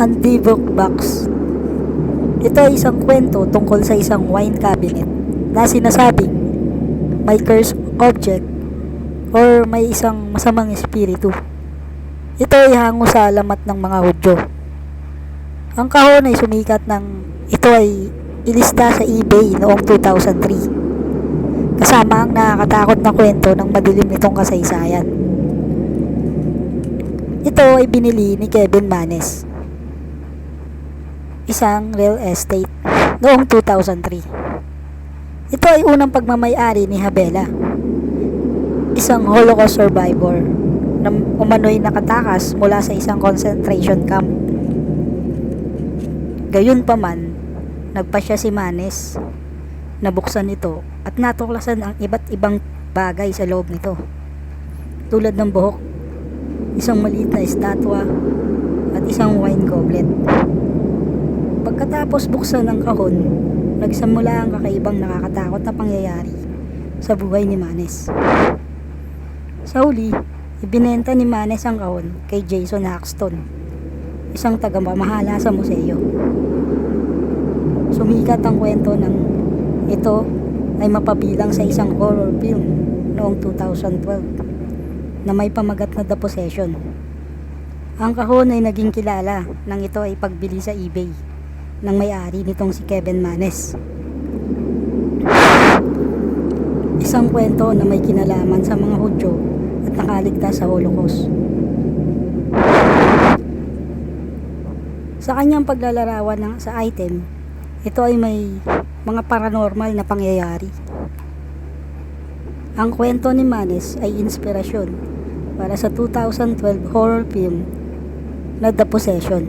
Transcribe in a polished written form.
Handy Book Box. Ito ay isang kwento tungkol sa isang wine cabinet na sinasabing may cursed object or may isang masamang espiritu. Ito ay hango sa alamat ng mga Hudyo. Ang kahon ay sumikat ng ito ay ilista sa eBay noong 2003 kasama ang nakakatakot na kwento ng madilim nitong kasaysayan. Ito ay binili ni Kevin Manes, isang real estate, noong 2003. Ito ay unang pagmamay-ari ni Habela, isang Holocaust survivor na umano'y nakatakas mula sa isang concentration camp. Gayunpaman, nagpasya si Manes na buksan ito at natuklasan ang iba't ibang bagay sa loob nito, tulad ng buhok, isang maliit na estatwa at isang wine goblet. Pagkatapos buksan ng kahon, nagsimula ang kakaibang nakakatakot na pangyayari sa buhay ni Manes. Sa huli, ibinenta ni Manes ang kahon kay Jason Haxton, isang tagapamahala sa museo. Sumikat ang kwento ng ito ay mapabilang sa isang horror film noong 2012 na may pamagat na The Possession. Ang kahon ay naging kilala nang ito ay pagbili sa eBay ng may-ari nitong si Kevin Manes. Isang kwento na may kinalaman sa mga Hudyo at nakaligtas sa Holocaust. Sa kanyang paglalarawan sa item, ito ay may mga paranormal na pangyayari. Ang kwento ni Manes ay inspirasyon para sa 2012 horror film na The Possession.